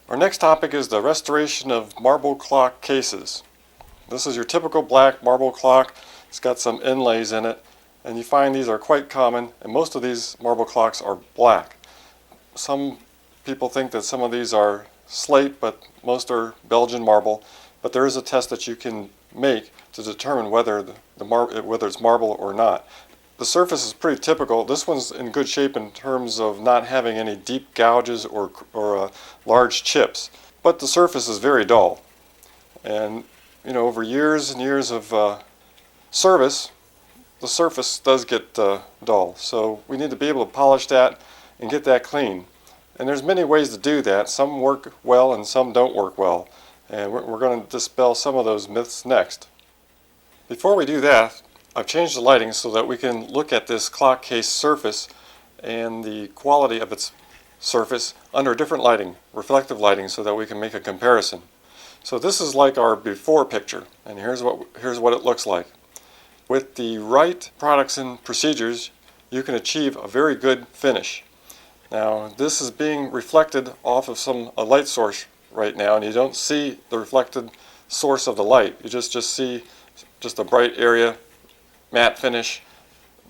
Our next topic is the restoration of marble clock cases. This is your typical black marble clock. It's got some inlays in it, and you find these are quite common, and most of these marble clocks are black. Some people think that some of these are slate, but most are Belgian marble. But there is a test that you can make to determine whether whether it's marble or not. The surface is pretty typical. This one's in good shape in terms of not having any deep gouges or large chips. But the surface is very dull. And over years and years of service, the surface does get dull. So we need to be able to polish that and get that clean. And there's many ways to do that. Some work well and some don't work well. And we're going to dispel some of those myths next. Before we do that, I've changed the lighting so that we can look at this clock case surface and the quality of its surface under different lighting, reflective lighting, so that we can make a comparison. So this is like our before picture, and here's what it looks like. With the right products and procedures, you can achieve a very good finish. Now this is being reflected off of a light source right now, and you don't see the reflected source of the light. You just see a bright area, matte finish,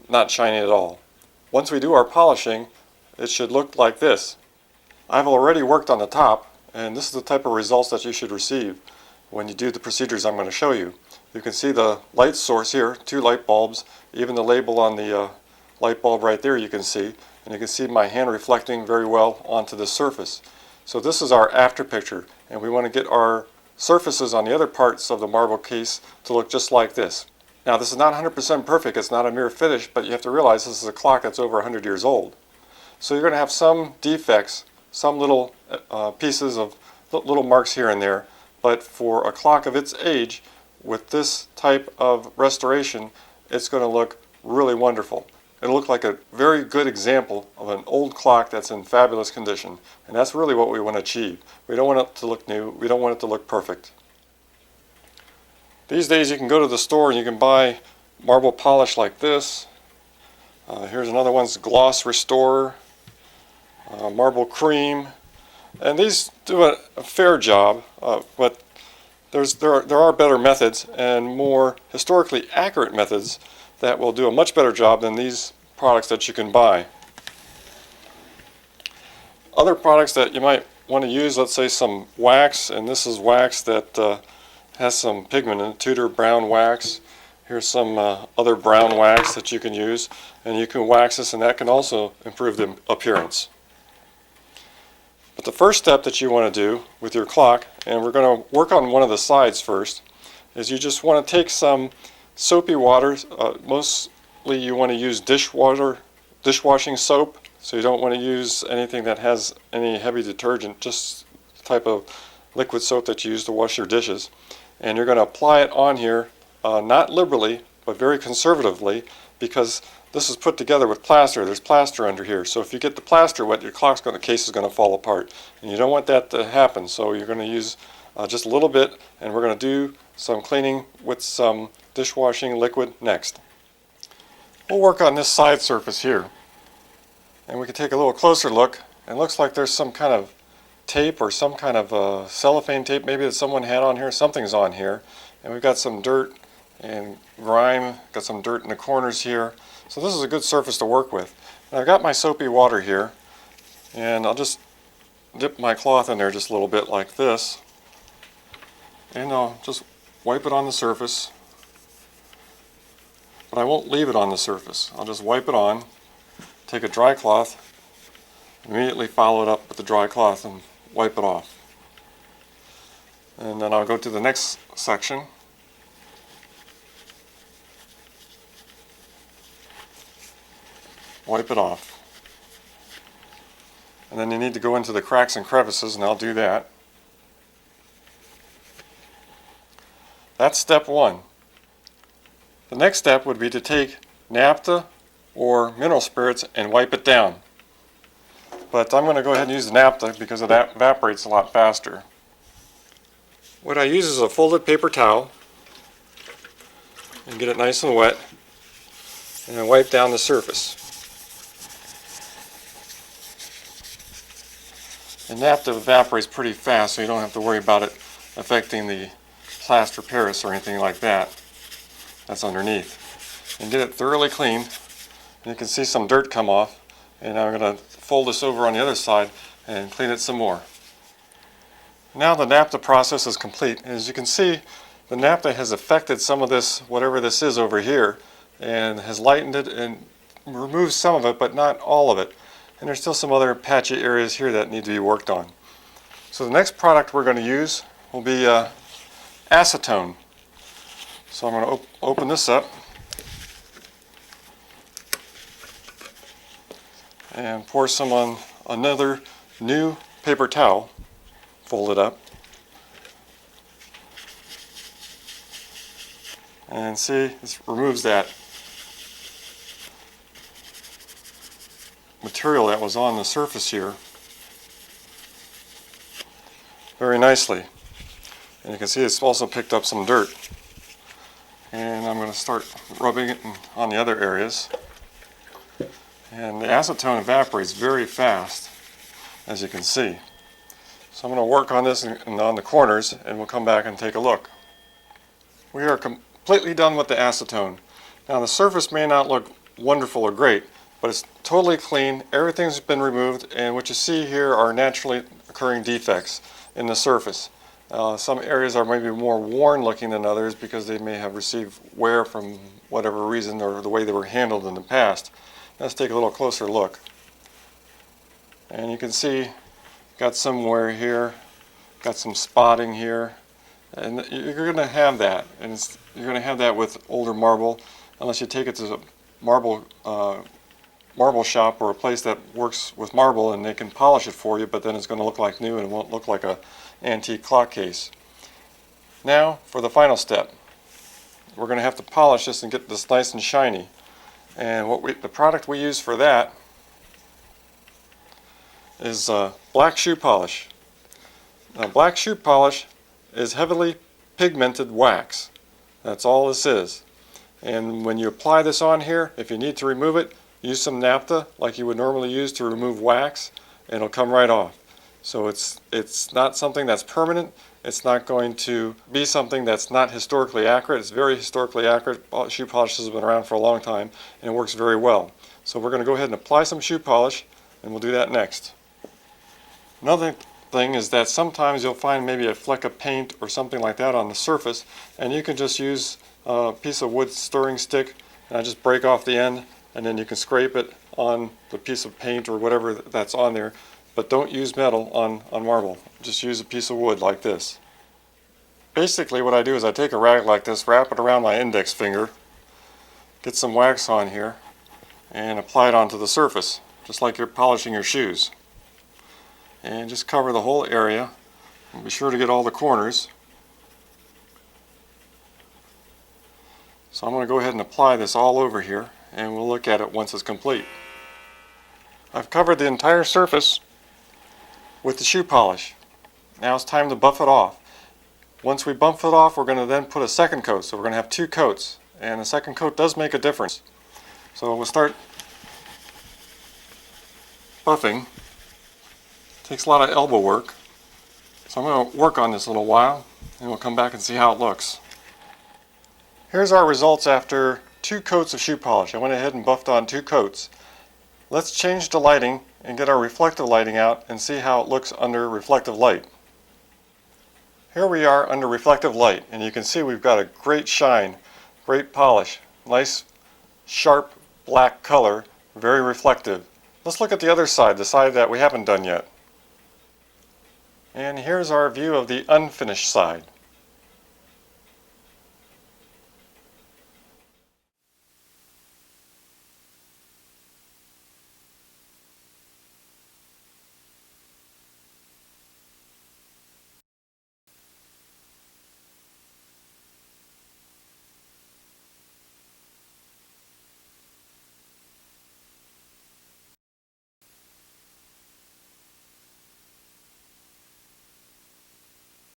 not shiny at all. Once we do our polishing, it should look like this. I've already worked on the top, and this is the type of results that you should receive when you do the procedures I'm going to show you. You can see the light source here, 2 light bulbs, even the label on the light bulb right there you can see, and you can see my hand reflecting very well onto the surface. So this is our after picture, and we want to get our surfaces on the other parts of the marble case to look just like this. Now this is not 100% perfect, it's not a mere finish, but you have to realize this is a clock that's over 100 years old. So you're going to have some defects, some little pieces of little marks here and there, but for a clock of its age, with this type of restoration, it's going to look really wonderful. It'll look like a very good example of an old clock that's in fabulous condition, and that's really what we want to achieve. We don't want it to look new, we don't want it to look perfect. These days you can go to the store and you can buy marble polish like this. Here's another one's Gloss Restorer, Marble Cream, and these do a fair job, but there are better methods and more historically accurate methods that will do a much better job than these products that you can buy. Other products that you might want to use, let's say some wax, and this is wax that has some pigment in it, Tudor brown wax. Here's some other brown wax that you can use, and you can wax this, and that can also improve the appearance. But the first step that you want to do with your clock, and we're going to work on one of the sides first, is you just want to take some soapy water. Mostly you want to use dishwashing soap, so you don't want to use anything that has any heavy detergent, just the type of liquid soap that you use to wash your dishes. And you're going to apply it on here, not liberally, but very conservatively, because this is put together with plaster. There's plaster under here, so if you get the plaster wet, your case is going to fall apart, and you don't want that to happen. So you're going to use just a little bit, and we're going to do some cleaning with some dishwashing liquid next. We'll work on this side surface here, and we can take a little closer look. It looks like there's some kind of tape or some kind of cellophane tape maybe that someone had on here. Something's on here, and we've got some dirt and grime, got some dirt in the corners here. So this is a good surface to work with. And I've got my soapy water here, and I'll just dip my cloth in there just a little bit like this, and I'll just wipe it on the surface. But I won't leave it on the surface. I'll just wipe it on, take a dry cloth, immediately follow it up with the dry cloth and wipe it off. And then I'll go to the next section. Wipe it off. And then you need to go into the cracks and crevices, and I'll do that. That's step one. The next step would be to take naphtha or mineral spirits and wipe it down. But I'm going to go ahead and use the naphtha because it evaporates a lot faster. What I use is a folded paper towel and get it nice and wet, and then wipe down the surface. And naphtha evaporates pretty fast, so you don't have to worry about it affecting the plaster Paris or anything like that that's underneath. And get it thoroughly clean. And you can see some dirt come off. And I'm going to fold this over on the other side and clean it some more. Now the naphtha process is complete. As you can see, the naphtha has affected some of this, whatever this is over here, and has lightened it and removed some of it, but not all of it. And there's still some other patchy areas here that need to be worked on. So the next product we're going to use will be acetone. So I'm going to open this up and pour some on another new paper towel, fold it up, and see, this removes that material that was on the surface here very nicely. And you can see it's also picked up some dirt. And I'm going to start rubbing it on the other areas. And the acetone evaporates very fast, as you can see. So I'm going to work on this and on the corners, and we'll come back and take a look. We are completely done with the acetone. Now the surface may not look wonderful or great, but it's totally clean, everything's been removed, and what you see here are naturally occurring defects in the surface. Some areas are maybe more worn looking than others because they may have received wear from whatever reason or the way they were handled in the past. Let's take a little closer look. And you can see got some wear here, got some spotting here, and you're going to have that. And you're going to have that with older marble unless you take it to a marble shop or a place that works with marble and they can polish it for you, but then it's going to look like new and it won't look like a antique clock case. Now for the final step. We're going to have to polish this and get this nice and shiny. And the product we use for that is black shoe polish. Now black shoe polish is heavily pigmented wax. That's all this is. And when you apply this on here, if you need to remove it, use some naphtha like you would normally use to remove wax, and it'll come right off. So it's not something that's permanent. It's not going to be something that's not historically accurate. It's very historically accurate. Shoe polish has been around for a long time, and it works very well. So we're going to go ahead and apply some shoe polish, and we'll do that next. Another thing is that sometimes you'll find maybe a fleck of paint or something like that on the surface, and you can just use a piece of wood stirring stick and just break off the end, and then you can scrape it on the piece of paint or whatever that's on there. But don't use metal on marble. Just use a piece of wood like this. Basically what I do is I take a rag like this, wrap it around my index finger, get some wax on here, and apply it onto the surface, just like you're polishing your shoes. And just cover the whole area, and be sure to get all the corners. So I'm going to go ahead and apply this all over here, and we'll look at it once it's complete. I've covered the entire surface with the shoe polish. Now it's time to buff it off. Once we buff it off, we're going to then put a second coat. So we're going to have two coats, and the second coat does make a difference. So we'll start buffing. Takes a lot of elbow work. So I'm going to work on this a little while, and we'll come back and see how it looks. Here's our results after 2 coats of shoe polish. I went ahead and buffed on 2 coats. Let's change the lighting and get our reflective lighting out and see how it looks under reflective light. Here we are under reflective light, and you can see we've got a great shine, great polish, nice sharp black color, very reflective. Let's look at the other side, the side that we haven't done yet. And here's our view of the unfinished side.